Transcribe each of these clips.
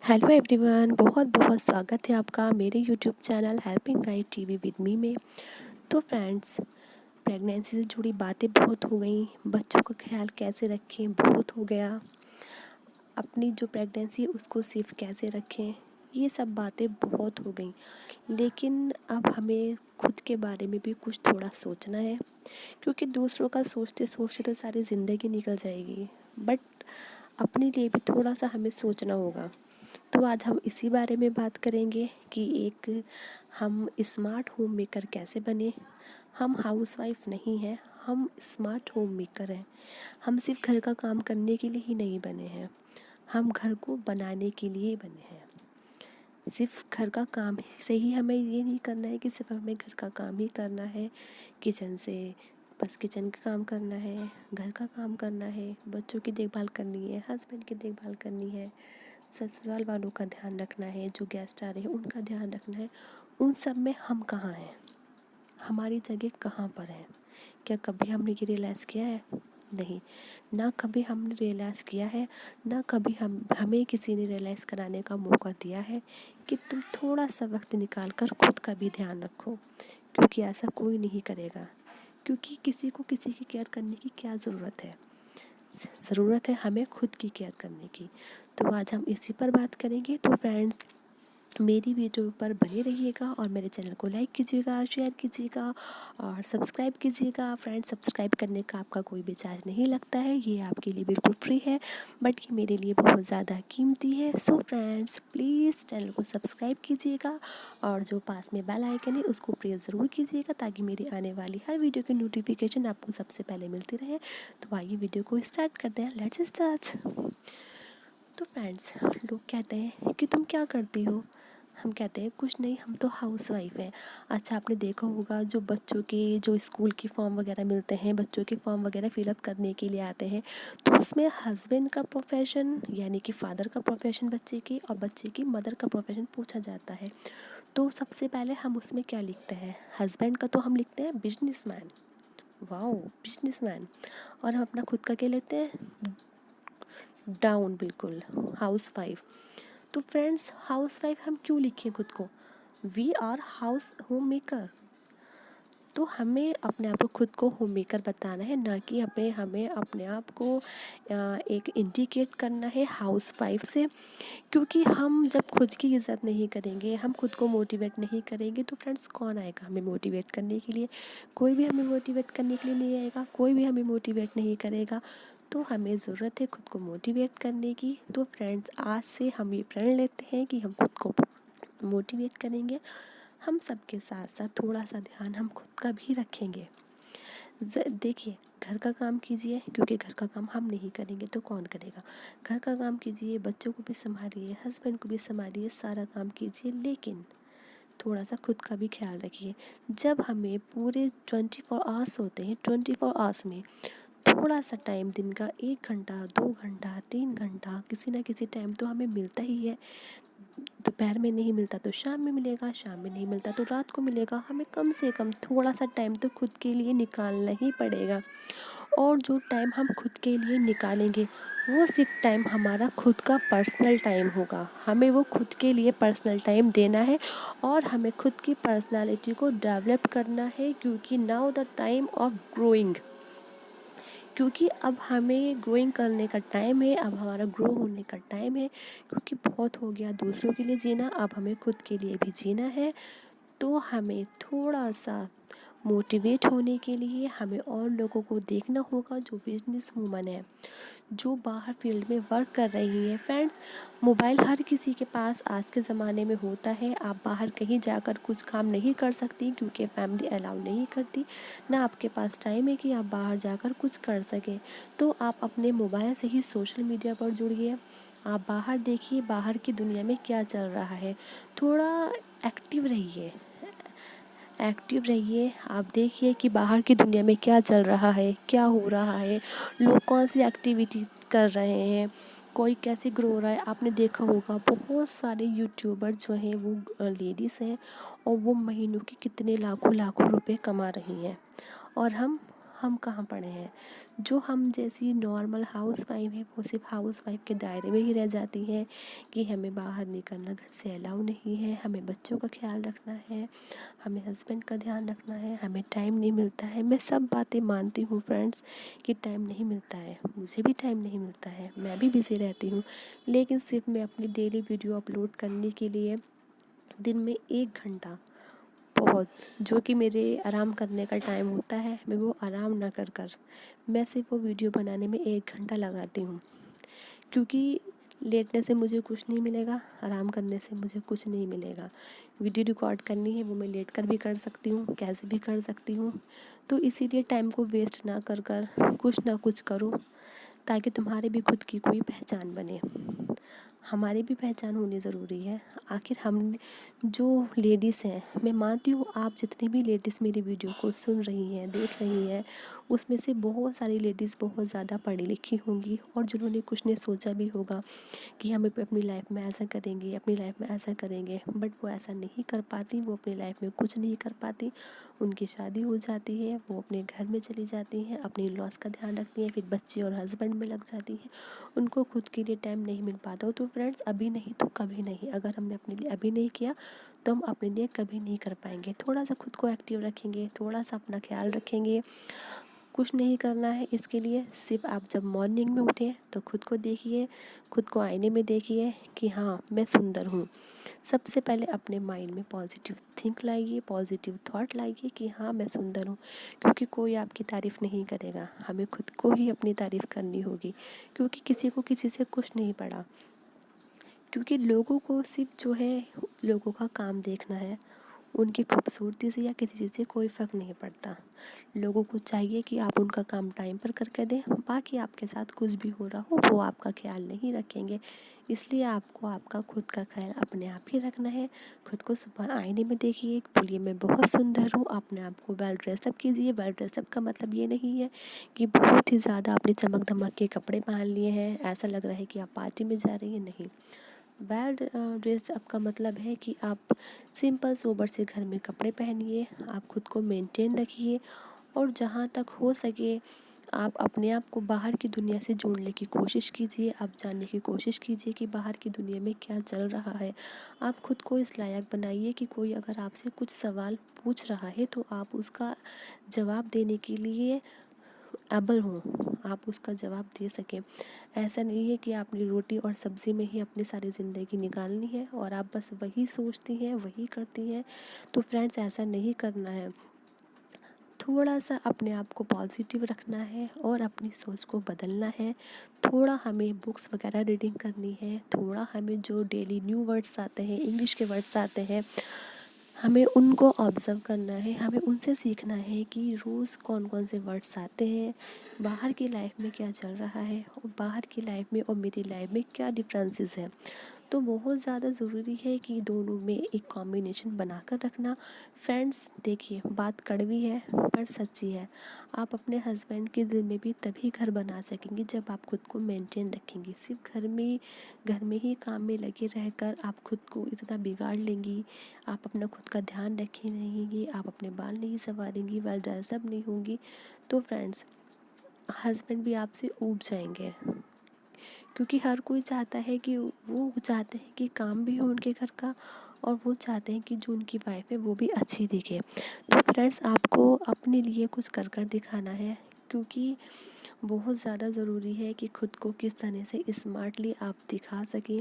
Hello everyone, बहुत बहुत स्वागत है आपका मेरे YouTube channel helping guide TV with me में। तो फ्रेंड्स, प्रेगनेंसी से जुड़ी बातें बहुत हो गई, बच्चों का ख्याल कैसे रखें बहुत हो गया, अपनी जो प्रेगनेंसी है उसको सेफ कैसे रखें, ये सब बातें बहुत हो गई। लेकिन अब हमें खुद के बारे में भी कुछ थोड़ा सोचना है, क्योंकि दूसरों का सोचते सोचते तो सारी ज़िंदगी निकल जाएगी, बट अपने लिए भी थोड़ा सा हमें सोचना होगा। तो आज हम इसी बारे में बात करेंगे कि एक हम स्मार्ट होम मेकर कैसे बने। हम हाउसवाइफ नहीं हैं, हम स्मार्ट होम मेकर हैं। हम सिर्फ घर का काम करने के लिए ही नहीं बने हैं, हम घर को बनाने के लिए बने हैं। सिर्फ घर का काम से ही हमें ये नहीं करना है कि सिर्फ हमें घर का काम ही करना है, किचन से बस किचन का काम करना है, घर का काम करना है, बच्चों की देखभाल करनी है, हस्बैंड की देखभाल करनी है, ससुराल वालों का ध्यान रखना है, जो गेस्ट आ रहे हैं उनका ध्यान रखना है। उन सब में हम कहाँ हैं, हमारी जगह कहाँ पर है? क्या कभी हमने ये रियलाइज़ किया है? नहीं, ना कभी हमने रियलाइज़ किया है, ना कभी हमें किसी ने रियलाइज़ कराने का मौका दिया है कि तुम थोड़ा सा वक्त निकाल कर खुद का भी ध्यान रखो। क्योंकि ऐसा कोई नहीं करेगा, क्योंकि किसी को किसी की केयर करने की क्या ज़रूरत है। ज़रूरत है हमें खुद की केयर करने की। तो आज हम इसी पर बात करेंगे। तो फ्रेंड्स, मेरी वीडियो पर बने रहिएगा और मेरे चैनल को लाइक कीजिएगा, शेयर कीजिएगा और सब्सक्राइब कीजिएगा। फ्रेंड्स, सब्सक्राइब करने का आपका कोई भी चार्ज नहीं लगता है, ये आपके लिए बिल्कुल फ्री है, बट ये मेरे लिए बहुत ज़्यादा कीमती है। सो फ्रेंड्स, प्लीज़ चैनल को सब्सक्राइब कीजिएगा और जो पास में बेल आइकन है उसको प्रेस ज़रूर कीजिएगा, ताकि मेरी आने वाली हर वीडियो की नोटिफिकेशन आपको सबसे पहले मिलती रहे। तो आइए वीडियो को स्टार्ट करते हैं, लेट्स स्टार्ट। तो फ्रेंड्स, लोग कहते हैं कि तुम क्या करती हो? हम कहते हैं कुछ नहीं, हम तो हाउस वाइफ हैं। अच्छा, आपने देखा होगा जो बच्चों के जो स्कूल की फॉर्म वगैरह मिलते हैं, बच्चों के फॉर्म वगैरह फिलअप करने के लिए आते हैं, तो उसमें हस्बैंड का प्रोफेशन यानी कि फादर का प्रोफेशन बच्चे के और बच्चे की मदर का प्रोफेशन पूछा जाता है। तो सबसे पहले हम उसमें क्या लिखते हैं? हस्बैंड का तो हम लिखते हैं बिजनेसमैन। Wow, businessman. और हम अपना खुद का क्या लिखते हैं? डाउन, बिल्कुल, हाउस वाइफ। तो फ्रेंड्स, हाउस वाइफ हम क्यों लिखें खुद को? We are house home maker. तो हमें अपने आप को खुद को होम मेकर बताना है, ना कि हमें अपने आप को एक इंडिकेट करना है हाउस वाइफ से। क्योंकि हम जब खुद की इज़्ज़त नहीं करेंगे, हम खुद को मोटिवेट नहीं करेंगे, तो फ्रेंड्स कौन आएगा हमें मोटिवेट करने के लिए? कोई भी हमें मोटिवेट करने के लिए नहीं आएगा, कोई भी हमें मोटिवेट नहीं करेगा। तो हमें ज़रूरत है खुद को मोटिवेट करने की। तो फ्रेंड्स, आज से हम ये प्रण लेते हैं कि हम खुद को मोटिवेट करेंगे। हम सबके साथ साथ थोड़ा सा ध्यान हम खुद का भी रखेंगे। देखिए, घर का काम कीजिए, क्योंकि घर का काम हम नहीं करेंगे तो कौन करेगा? घर का काम कीजिए, बच्चों को भी संभालिए, हस्बैंड को भी संभालिए, सारा काम कीजिए, लेकिन थोड़ा सा खुद का भी ख्याल रखिए। जब हमें पूरे 24 आवर्स होते हैं, 24 आवर्स में थोड़ा सा टाइम, दिन का 1 घंटा, 2 घंटा, 3 घंटा, किसी ना किसी टाइम तो हमें मिलता ही है। दोपहर में नहीं मिलता तो शाम में मिलेगा, शाम में नहीं मिलता तो रात को मिलेगा। हमें कम से कम थोड़ा सा टाइम तो खुद के लिए निकालना ही पड़ेगा। और जो टाइम हम खुद के लिए निकालेंगे, वो सिर्फ टाइम हमारा खुद का पर्सनल टाइम होगा। हमें वो खुद के लिए पर्सनल टाइम देना है और हमें खुद की पर्सनालिटी को डेवलप करना है, क्योंकि now the time of growing. क्योंकि अब हमें ग्रोइंग करने का टाइम है, अब हमारा ग्रो होने का टाइम है। क्योंकि बहुत हो गया दूसरों के लिए जीना, अब हमें खुद के लिए भी जीना है। तो हमें थोड़ा सा मोटिवेट होने के लिए हमें और लोगों को देखना होगा, जो बिजनेस वूमन है, जो बाहर फील्ड में वर्क कर रही है। फ्रेंड्स, मोबाइल हर किसी के पास आज के ज़माने में होता है। आप बाहर कहीं जाकर कुछ काम नहीं कर सकती, क्योंकि फैमिली अलाउ नहीं करती, ना आपके पास टाइम है कि आप बाहर जाकर कुछ कर सकें। तो आप अपने मोबाइल से ही सोशल मीडिया पर जुड़िए, आप बाहर देखिए बाहर की दुनिया में क्या चल रहा है। थोड़ा एक्टिव रहिए, एक्टिव रहिए। आप देखिए कि बाहर की दुनिया में क्या चल रहा है, क्या हो रहा है, लोग कौन सी एक्टिविटी कर रहे हैं, कोई कैसे ग्रो हो रहा है। आपने देखा होगा बहुत सारे यूट्यूबर जो हैं वो लेडीज़ हैं, और वो महीनों के कितने लाखों लाखों रुपए कमा रही हैं, और हम कहाँ पड़े हैं? जो हम जैसी नॉर्मल हाउस वाइफ है वो सिर्फ हाउस वाइफ के दायरे में ही रह जाती है कि हमें बाहर निकलना घर से अलाउ नहीं है, हमें बच्चों का ख्याल रखना है, हमें हस्बैंड का ध्यान रखना है, हमें टाइम नहीं मिलता है। मैं सब बातें मानती हूँ फ्रेंड्स कि टाइम नहीं मिलता है, मुझे भी टाइम नहीं मिलता है, मैं भी बिज़ी रहती हूँ। लेकिन सिर्फ मैं अपनी डेली वीडियो अपलोड करने के लिए दिन में 1 घंटा बहुत, जो कि मेरे आराम करने का टाइम होता है, मैं वो आराम ना कर कर मैं सिर्फ वो वीडियो बनाने में 1 घंटा लगाती हूँ। क्योंकि लेटने से मुझे कुछ नहीं मिलेगा, आराम करने से मुझे कुछ नहीं मिलेगा। वीडियो रिकॉर्ड करनी है वो मैं लेट कर भी कर सकती हूँ, कैसे भी कर सकती हूँ। तो इसीलिए टाइम को वेस्ट ना कर कर कुछ ना कुछ करो, ताकि तुम्हारी भी खुद की कोई पहचान बने। हमारी भी पहचान होनी ज़रूरी है। आखिर हम जो लेडीज़ हैं, मैं मानती हूँ आप जितनी भी लेडीज़ मेरी वीडियो को सुन रही हैं देख रही हैं, उसमें से बहुत सारी लेडीज़ बहुत ज़्यादा पढ़ी लिखी होंगी और जिन्होंने कुछ ने सोचा भी होगा कि हम अपनी लाइफ में ऐसा करेंगे, अपनी लाइफ में ऐसा करेंगे, बट वो ऐसा नहीं कर पाती, वो अपनी लाइफ में कुछ नहीं कर पाती। उनकी शादी हो जाती है, वो अपने घर में चली जाती हैं, अपनी लॉस का ध्यान रखती हैं, फिर बच्चे और हस्बैंड में लग जाती हैं, उनको खुद के लिए टाइम नहीं मिल पाता। तो फ्रेंड्स, अभी नहीं तो कभी नहीं, अगर हमने अपने लिए अभी नहीं किया तो हम अपने लिए कभी नहीं कर पाएंगे। थोड़ा सा खुद को एक्टिव रखेंगे, थोड़ा सा अपना ख्याल रखेंगे, कुछ नहीं करना है इसके लिए। सिर्फ आप जब मॉर्निंग में उठें तो खुद को देखिए, खुद को आईने में देखिए कि हाँ मैं सुंदर हूँ। सबसे पहले अपने माइंड में पॉजिटिव थिंक लाइए, पॉजिटिव थॉट लाइए कि हाँ मैं सुंदर हूँ। क्योंकि कोई आपकी तारीफ़ नहीं करेगा, हमें खुद को ही अपनी तारीफ़ करनी होगी। क्योंकि किसी को किसी से कुछ नहीं पड़ा। क्योंकि लोगों को सिर्फ जो है लोगों का काम देखना है, उनकी खूबसूरती से या किसी चीज़ से कोई फ़र्क नहीं पड़ता। लोगों को चाहिए कि आप उनका काम टाइम पर करके दें, बाकी आपके साथ कुछ भी हो रहा हो वो आपका ख्याल नहीं रखेंगे। इसलिए आपको आपका खुद का ख्याल अपने आप ही रखना है। खुद को सुबह आईने में देखिए, बोलिए मैं बहुत सुंदर हूँ, अपने आप को वेल ड्रेसअप कीजिए। वेल ड्रेसअप का मतलब ये नहीं है कि बहुत ही ज़्यादा अपने चमक धमक के कपड़े पहन लिए हैं, ऐसा लग रहा है कि आप पार्टी में जा रही हैं, नहीं। वेल ड्रेस्ड अप का मतलब है कि आप सिंपल सोबर से घर में कपड़े पहनिए, आप खुद को मेंटेन रखिए और जहाँ तक हो सके आप अपने आप को बाहर की दुनिया से जोड़ने की कोशिश कीजिए। आप जानने की कोशिश कीजिए कि बाहर की दुनिया में क्या चल रहा है। आप खुद को इस लायक बनाइए कि कोई अगर आपसे कुछ सवाल पूछ रहा है तो आप उसका जवाब देने के लिए एबल हों, आप उसका जवाब दे सकें। ऐसा नहीं है कि आपने रोटी और सब्ज़ी में ही अपनी सारी ज़िंदगी निकालनी है और आप बस वही सोचती हैं वही करती हैं। तो फ्रेंड्स, ऐसा नहीं करना है। थोड़ा सा अपने आप को पॉजिटिव रखना है और अपनी सोच को बदलना है। थोड़ा हमें बुक्स वगैरह रीडिंग करनी है, थोड़ा हमें जो डेली न्यू वर्ड्स आते हैं, इंग्लिश के वर्ड्स आते हैं, हमें उनको ऑब्ज़र्व करना है, हमें उनसे सीखना है कि रोज़ कौन कौन से वर्ड्स आते हैं, बाहर की लाइफ में क्या चल रहा है और बाहर की लाइफ में और मेरी लाइफ में क्या डिफरेंसेस हैं। तो बहुत ज़्यादा ज़रूरी है कि दोनों में एक कॉम्बिनेशन बना कर रखना। फ्रेंड्स, देखिए बात कड़वी है पर सच्ची है। आप अपने हस्बैंड के दिल में भी तभी घर बना सकेंगे जब आप खुद को मेंटेन रखेंगी। सिर्फ घर में ही काम में लगे रहकर आप खुद को इतना बिगाड़ लेंगी, आप अपना खुद का ध्यान रखे रहेंगी, आप अपने बाल नहीं संवारेंगी, वेल ड्रेसअप नहीं होंगी, तो फ्रेंड्स हस्बैंड भी आपसे ऊब जाएंगे। क्योंकि हर कोई चाहता है कि वो चाहते हैं कि काम भी हो उनके घर का और वो चाहते हैं कि जो उनकी वाइफ है वो भी अच्छी दिखे। तो फ्रेंड्स, आपको अपने लिए कुछ कर कर दिखाना है। क्योंकि बहुत ज़्यादा ज़रूरी है कि खुद को किस तरह से स्मार्टली आप दिखा सकें,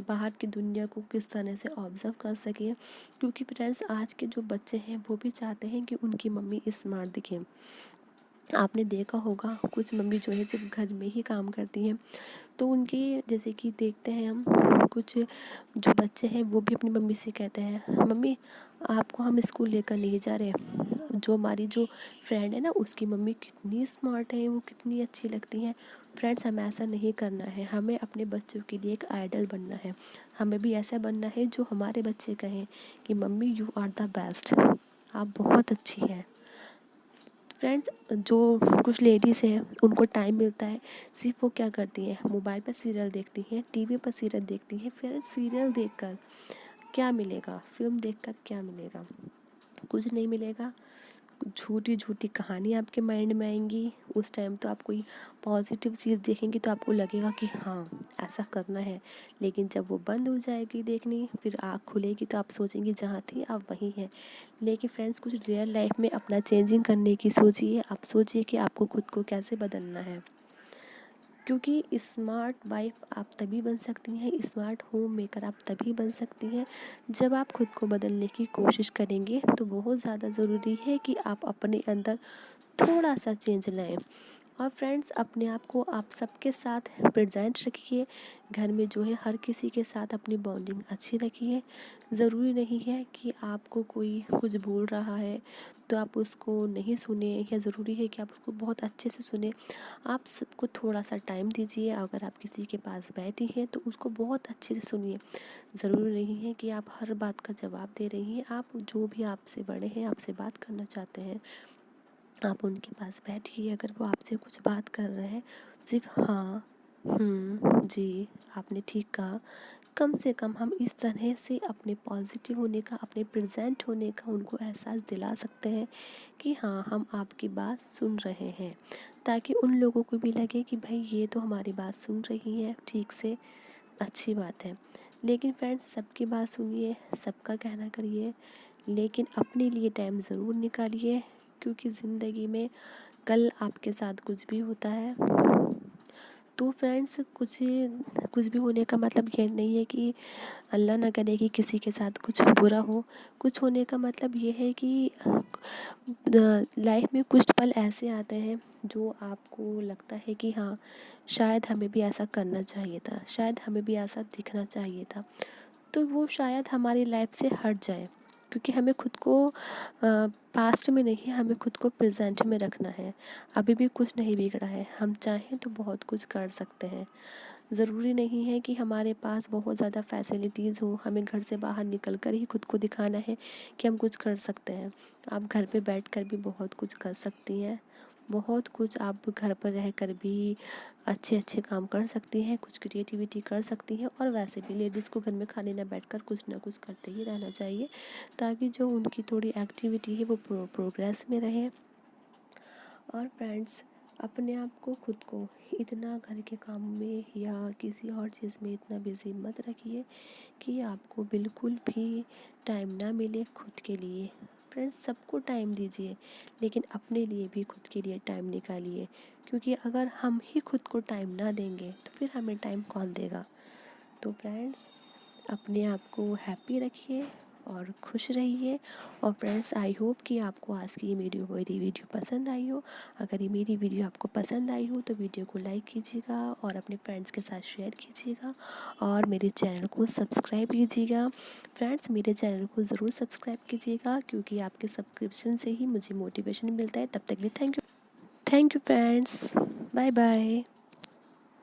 बाहर की दुनिया को किस तरह से ऑब्ज़र्व कर सकें। क्योंकि फ्रेंड्स, आज के जो बच्चे हैं वो भी चाहते हैं कि उनकी मम्मी स्मार्ट दिखें। आपने देखा होगा कुछ मम्मी जो है सिर्फ घर में ही काम करती हैं, तो उनके जैसे कि देखते हैं हम कुछ जो बच्चे हैं वो भी अपनी मम्मी से कहते हैं, मम्मी आपको हम स्कूल लेकर नहीं जा रहे। जो हमारी जो फ्रेंड है ना, उसकी मम्मी कितनी स्मार्ट है, वो कितनी अच्छी लगती हैं। फ्रेंड्स, हमें ऐसा नहीं करना है, हमें अपने बच्चों के लिए एक आइडल बनना है। हमें भी ऐसा बनना है जो हमारे बच्चे कहें कि mummy you are the best, आप बहुत अच्छी हैं। फ्रेंड्स, जो कुछ लेडीज़ हैं उनको टाइम मिलता है, सिर्फ वो क्या करती हैं, मोबाइल पर सीरियल देखती हैं, टीवी पर सीरियल देखती हैं। फिर सीरियल देखकर क्या मिलेगा, फिल्म देखकर क्या मिलेगा, कुछ नहीं मिलेगा। झूठी झूठी कहानी आपके माइंड में आएंगी। उस टाइम तो आप कोई पॉजिटिव चीज़ देखेंगे तो आपको लगेगा कि हाँ ऐसा करना है, लेकिन जब वो बंद हो जाएगी देखनी, फिर आँख खुलेगी तो आप सोचेंगे जहाँ थी आप वहीं हैं। लेकिन फ्रेंड्स, कुछ रियल लाइफ में अपना चेंजिंग करने की सोचिए। आप सोचिए कि आपको खुद को कैसे बदलना है, क्योंकि स्मार्ट वाइफ आप तभी बन सकती हैं, स्मार्ट होम मेकर आप तभी बन सकती हैं जब आप खुद को बदलने की कोशिश करेंगे। तो बहुत ज़्यादा ज़रूरी है कि आप अपने अंदर थोड़ा सा चेंज लाएं। और फ्रेंड्स, अपने आप को आप सबके साथ प्रेजेंट रखिए। घर में जो है हर किसी के साथ अपनी बॉन्डिंग अच्छी रखिए। ज़रूरी नहीं है कि आपको कोई कुछ बोल रहा है तो आप उसको नहीं सुने, या ज़रूरी है कि आप उसको बहुत अच्छे से सुने। आप सबको थोड़ा सा टाइम दीजिए। अगर आप किसी के पास बैठी हैं तो उसको बहुत अच्छे से सुनिए। ज़रूरी नहीं है कि आप हर बात का जवाब दे रही हैं। आप जो भी आपसे बड़े हैं, आपसे बात करना चाहते हैं, आप उनके पास बैठिए। अगर वो आपसे कुछ बात कर रहे हैं, सिर्फ हाँ, जी, आपने ठीक कहा। कम से कम हम इस तरह से अपने पॉजिटिव होने का, अपने प्रेजेंट होने का उनको एहसास दिला सकते हैं कि हाँ, हम आपकी बात सुन रहे हैं, ताकि उन लोगों को भी लगे कि भाई ये तो हमारी बात सुन रही है ठीक से, अच्छी बात है। लेकिन फ्रेंड्स, सबकी बात सुनिए, सबका कहना करिए, लेकिन अपने लिए टाइम ज़रूर निकालिए, क्योंकि ज़िंदगी में कल आपके साथ कुछ भी होता है। तो फ्रेंड्स, कुछ भी होने का मतलब ये नहीं है कि अल्लाह ना करे कि किसी के साथ कुछ बुरा हो। कुछ होने का मतलब ये है कि लाइफ में कुछ पल ऐसे आते हैं जो आपको लगता है कि हाँ, शायद हमें भी ऐसा करना चाहिए था, शायद हमें भी ऐसा दिखना चाहिए था। तो वो शायद हमारी लाइफ से हट जाए, क्योंकि हमें खुद को पास्ट में नहीं, हमें खुद को प्रेजेंट में रखना है। अभी भी कुछ नहीं बिगड़ा है, हम चाहें तो बहुत कुछ कर सकते हैं। ज़रूरी नहीं है कि हमारे पास बहुत ज़्यादा फैसिलिटीज़ हो, हमें घर से बाहर निकल कर ही खुद को दिखाना है कि हम कुछ कर सकते हैं। आप घर पे बैठकर भी बहुत कुछ कर सकती हैं। बहुत कुछ आप घर पर रहकर भी अच्छे अच्छे काम कर सकती हैं, कुछ क्रिएटिविटी कर सकती हैं। और वैसे भी लेडीज़ को घर में खाली ना बैठकर कुछ ना कुछ करते ही रहना चाहिए, ताकि जो उनकी थोड़ी एक्टिविटी है वो प्रोग्रेस में रहे। और फ्रेंड्स, अपने आप को, खुद को इतना घर के काम में या किसी और चीज़ में इतना बिज़ी मत रखिए कि आपको बिल्कुल भी टाइम ना मिले खुद के लिए। फ्रेंड्स, सबको टाइम दीजिए, लेकिन अपने लिए भी खुद के लिए टाइम निकालिए, क्योंकि अगर हम ही खुद को टाइम ना देंगे तो फिर हमें टाइम कौन देगा। तो फ्रेंड्स, अपने आप को हैप्पी रखिए और खुश रहिए। और फ्रेंड्स, आई होप कि आपको आज की मेरी वीडियो पसंद आई हो। अगर ये मेरी वीडियो आपको पसंद आई हो तो वीडियो को लाइक कीजिएगा और अपने फ्रेंड्स के साथ शेयर कीजिएगा, और मेरे चैनल को सब्सक्राइब कीजिएगा। फ्रेंड्स, मेरे चैनल को ज़रूर सब्सक्राइब कीजिएगा, क्योंकि आपके सब्सक्रिप्शन से ही मुझे मोटिवेशन मिलता है। तब तक के लिए thank you friends, bye bye.